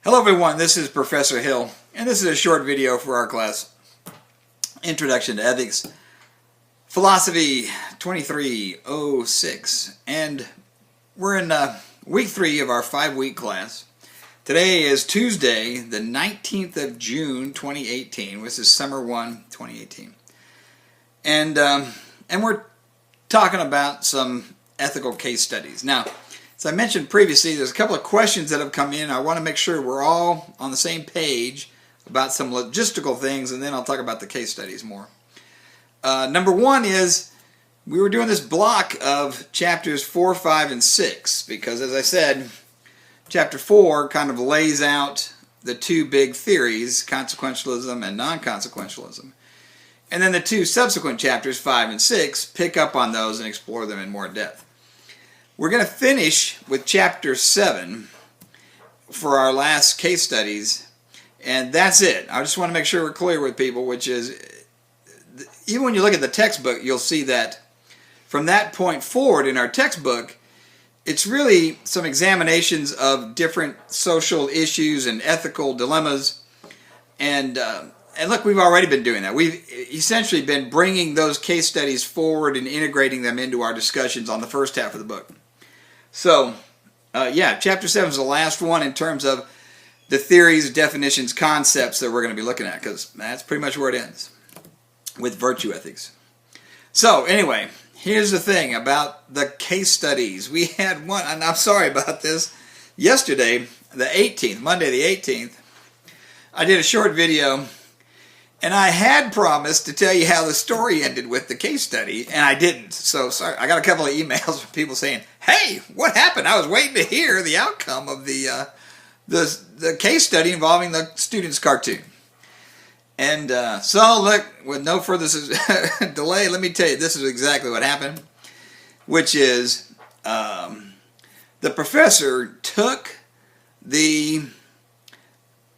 Hello everyone, this is Professor Hill, and this is a short video for our class, Introduction to Ethics, Philosophy 2306, and we're in week 3 of our 5-week class. Today is Tuesday, the 19th of June, 2018, which is Summer 1, 2018. And we're talking about some ethical case studies. Now, as I mentioned previously, there's a couple of questions that have come in. I want to make sure we're all on the same page about some logistical things, and then I'll talk about the case studies more. Number one is, we were doing this block of chapters 4, 5, and 6, because as I said, chapter 4 kind of lays out the two big theories, consequentialism and non-consequentialism. And then the two subsequent chapters, 5 and 6, pick up on those and explore them in more depth. We're going to finish with chapter 7 for our last case studies, and that's it. I just want to make sure we're clear with people, which is, even when you look at the textbook, you'll see that from that point forward in our textbook, it's really some examinations of different social issues and ethical dilemmas. And look, we've already been doing that. We've essentially been bringing those case studies forward and integrating them into our discussions on the first half of the book. So, yeah, chapter 7 is the last one in terms of the theories, definitions, concepts that we're going to be looking at, because that's pretty much where it ends with virtue ethics. So, anyway, here's the thing about the case studies. We had one, and I'm sorry about this, yesterday, the 18th, Monday the 18th, I did a short video, and I had promised to tell you how the story ended with the case study, and I didn't. So, sorry, I got a couple of emails from people saying, hey, what happened? I was waiting to hear the outcome of the case study involving the student's cartoon. And so, look, with no further delay, let me tell you, this is exactly what happened, which is the professor took the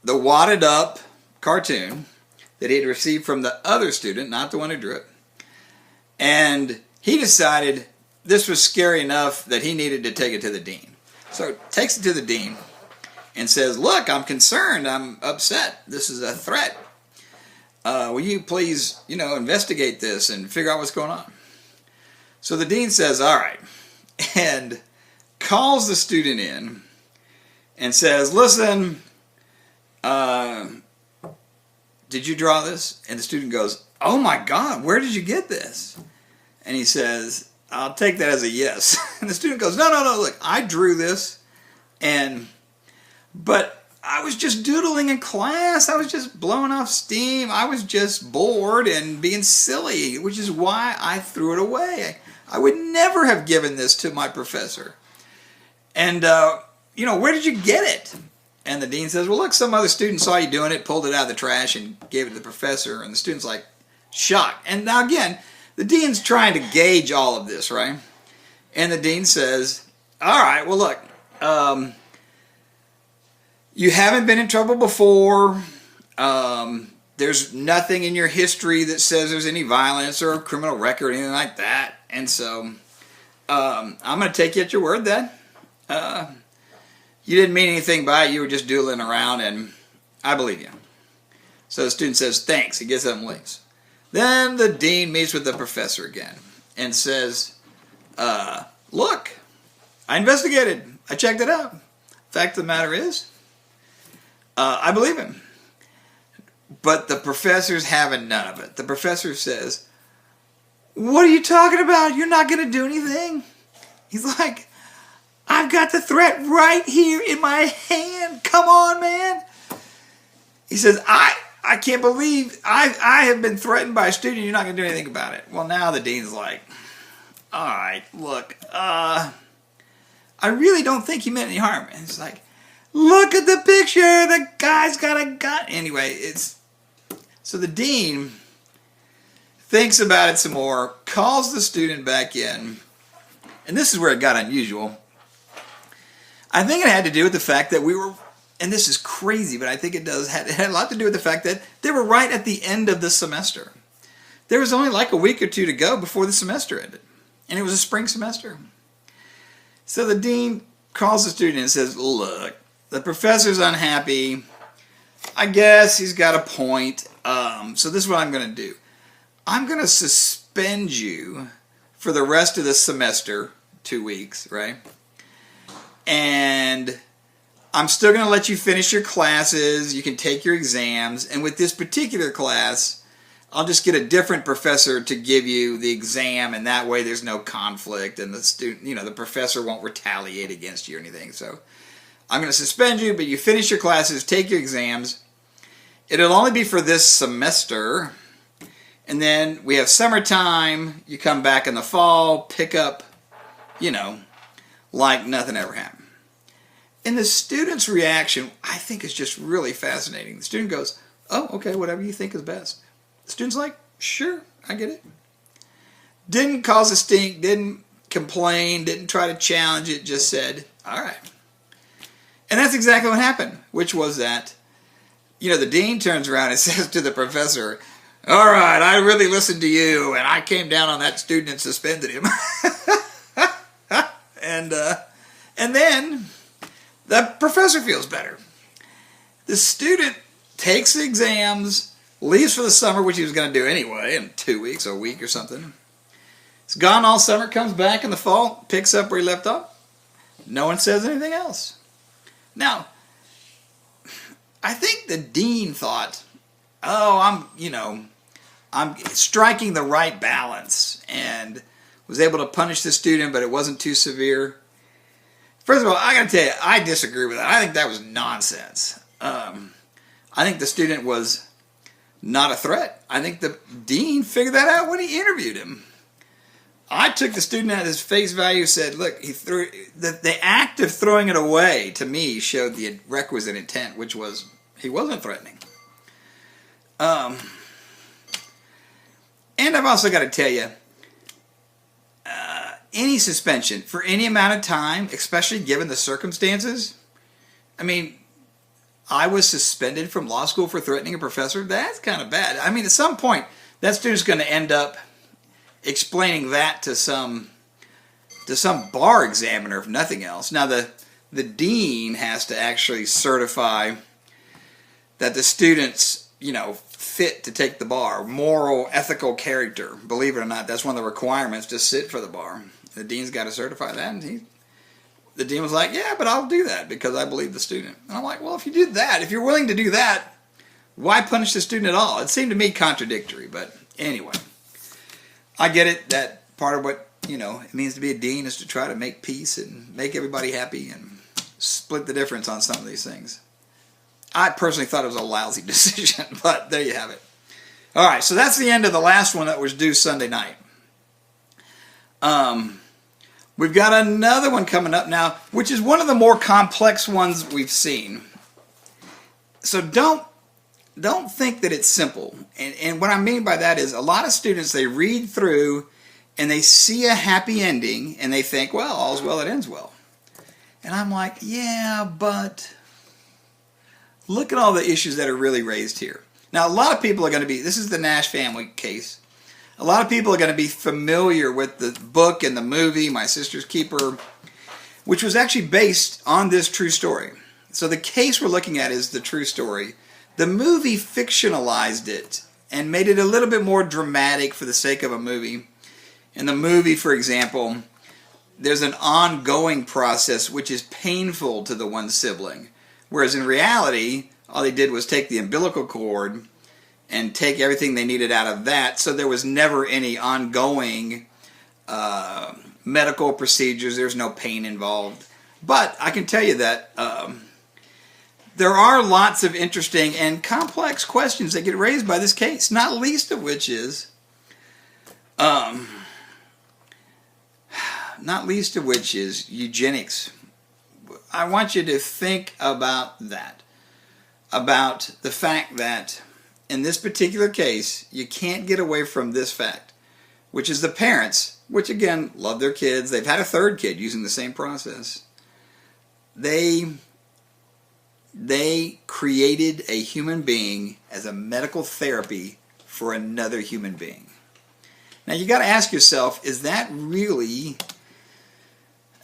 wadded up cartoon that he had received from the other student, not the one who drew it, and he decided this was scary enough that he needed to take it to the dean. So takes it to the dean and says, look, I'm concerned, I'm upset, this is a threat. Will you please, investigate this and figure out what's going on? So the dean says, all right, and calls the student in and says, listen, did you draw this? And the student goes, oh my God, where did you get this? And he says, I'll take that as a yes. And the student goes, no, look, I drew this, but I was just doodling in class. I was just blowing off steam. I was just bored and being silly, which is why I threw it away. I would never have given this to my professor. And, where did you get it? And the dean says, well, look, some other student saw you doing it, pulled it out of the trash, and gave it to the professor. And the student's like, shocked. And now, again, the dean's trying to gauge all of this, right? And the dean says, all right, well, look, you haven't been in trouble before. There's nothing in your history that says there's any violence or a criminal record or anything like that. And so I'm going to take you at your word then. You didn't mean anything by it. You were just doodling around, and I believe you. So the student says, thanks. He gets up and leaves. Then the dean meets with the professor again and says, look, I investigated. I checked it out. Fact of the matter is, I believe him. But the professor's having none of it. The professor says, what are you talking about? You're not going to do anything? He's like, I've got the threat right here in my hand. Come on, man. He says, I can't believe I have been threatened by a student. You're not going to do anything about it. Well, now the dean's like, all right, look, I really don't think he meant any harm. And it's like, look at the picture. The guy's got a gun. Anyway, so the dean thinks about it some more, calls the student back in, and this is where it got unusual. I think it had to do with the fact that we were, and this is crazy, but I think it had a lot to do with the fact that they were right at the end of the semester. There was only like a week or two to go before the semester ended, and it was a spring semester. So the dean calls the student and says, look, The professor's unhappy. I guess he's got a point. So this is what I'm going to do. I'm going to suspend you for the rest of the semester, 2 weeks, right? And I'm still going to let you finish your classes. You can take your exams. And with this particular class, I'll just get a different professor to give you the exam, and that way there's no conflict, and the student, the professor won't retaliate against you or anything. So I'm going to suspend you, but you finish your classes, take your exams. It'll only be for this semester, and then we have summertime. You come back in the fall, pick up, like nothing ever happened. And the student's reaction, I think, is just really fascinating. The student goes, "Oh, okay, whatever you think is best." The student's like, "Sure, I get it." Didn't cause a stink, didn't complain, didn't try to challenge it, just said, "All right." And that's exactly what happened, which was that, the dean turns around and says to the professor, "All right, I really listened to you, and I came down on that student and suspended him." And then the professor feels better. The student takes the exams, leaves for the summer, which he was going to do anyway, in 2 weeks or a week or something. He's gone all summer, comes back in the fall, picks up where he left off. No one says anything else. Now, I think the dean thought, "Oh, I'm striking the right balance," and was able to punish the student, but it wasn't too severe. First of all, I got to tell you, I disagree with that. I think that was nonsense. I think the student was not a threat. I think the dean figured that out when he interviewed him. I took the student at his face value, said, "Look, he threw the act of throwing it away to me showed the requisite intent, which was he wasn't threatening." And I've also got to tell you, any suspension for any amount of time, especially given the circumstances, I was suspended from law school for threatening a professor. That's kind of bad. At some point, that student's going to end up explaining that to some bar examiner, if nothing else. Now, the dean has to actually certify that the student's, fit to take the bar. Moral, ethical character. Believe it or not, that's one of the requirements to sit for the bar. The dean's got to certify that, and the dean was like, "Yeah, but I'll do that because I believe the student." And I'm like, well, if you did that, if you're willing to do that, why punish the student at all? It seemed to me contradictory, but anyway. I get it, that part of what, it means to be a dean is to try to make peace and make everybody happy and split the difference on some of these things. I personally thought it was a lousy decision, but there you have it. All right, so that's the end of the last one that was due Sunday night. We've got another one coming up now, which is one of the more complex ones we've seen. So don't think that it's simple. And what I mean by that is a lot of students, they read through and they see a happy ending and they think, well, all's well that ends well. And I'm like, yeah, but look at all the issues that are really raised here. Now, a lot of people are going to be, this is the Nash family case. A lot of people are going to be familiar with the book and the movie, My Sister's Keeper, which was actually based on this true story. So the case we're looking at is the true story. The movie fictionalized it and made it a little bit more dramatic for the sake of a movie. In the movie, for example, there's an ongoing process which is painful to the one sibling. Whereas in reality, all they did was take the umbilical cord and take everything they needed out of that, so there was never any ongoing medical procedures. There's no pain involved. But I can tell you that there are lots of interesting and complex questions that get raised by this case, not least of which is eugenics. I want you to think about that, about the fact that in this particular case, you can't get away from this fact, which is the parents, which again, love their kids. They've had a third kid using the same process. They created a human being as a medical therapy for another human being. Now you got to ask yourself, is that really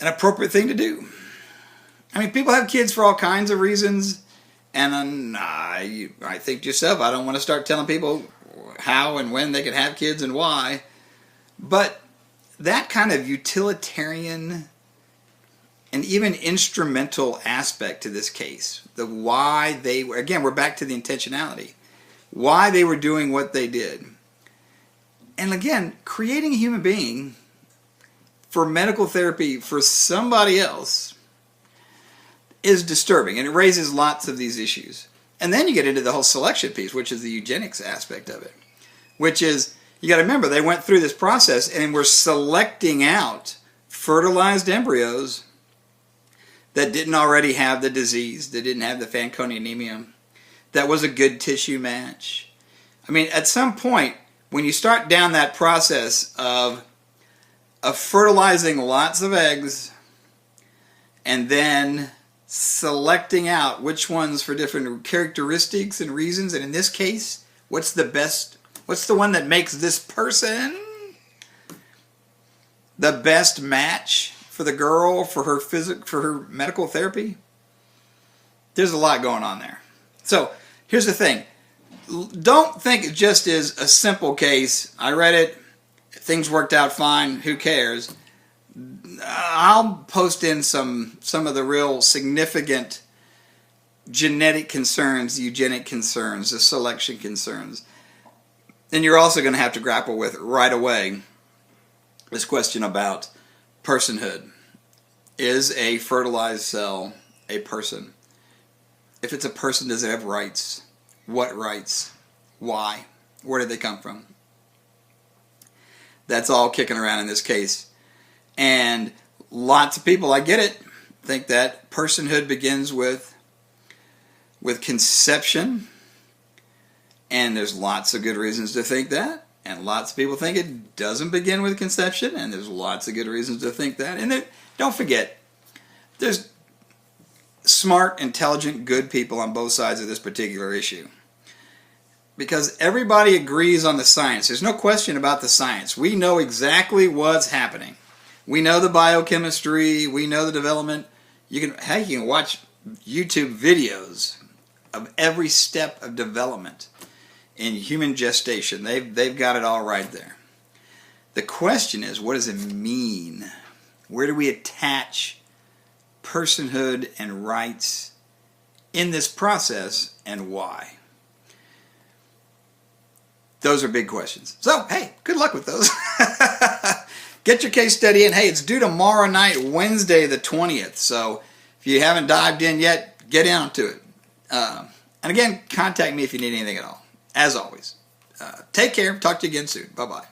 an appropriate thing to do? I mean, people have kids for all kinds of reasons, and I think to yourself, I don't want to start telling people how and when they can have kids and why, but that kind of utilitarian and even instrumental aspect to this case, the why they were, again, we're back to the intentionality, why they were doing what they did. And again, creating a human being for medical therapy for somebody else is disturbing, and it raises lots of these issues. And then you get into the whole selection piece, which is the eugenics aspect of it, which is, you got to remember, they went through this process and were selecting out fertilized embryos that didn't already have the disease, that didn't have the Fanconi anemia, that was a good tissue match. I mean, at some point, when you start down that process of fertilizing lots of eggs and then selecting out which ones for different characteristics and reasons, and in this case, what's the one that makes this person the best match for the girl, for her medical therapy? There's a lot going on there. So here's the thing. Don't think it just is a simple case. I read it. Things worked out fine. Who cares? I'll post in some of the real significant genetic concerns, the eugenic concerns, the selection concerns. And you're also going to have to grapple with right away this question about personhood. Is a fertilized cell a person? If it's a person, does it have rights? What rights? Why? Where did they come from? That's all kicking around in this case. And lots of people, I get it, think that personhood begins with conception. And there's lots of good reasons to think that. And lots of people think it doesn't begin with conception. And there's lots of good reasons to think that. And don't forget, there's smart, intelligent, good people on both sides of this particular issue. Because everybody agrees on the science. There's no question about the science. We know exactly what's happening. We know the biochemistry. We know the development. You can watch YouTube videos of every step of development in human gestation. They've got it all right there. The question is, what does it mean? Where do we attach personhood and rights in this process, and why? Those are big questions. So, hey, good luck with those. Get your case study in. Hey, it's due tomorrow night, Wednesday the 20th. So if you haven't dived in yet, get into it. And again, contact me if you need anything at all. As always, take care. Talk to you again soon. Bye-bye.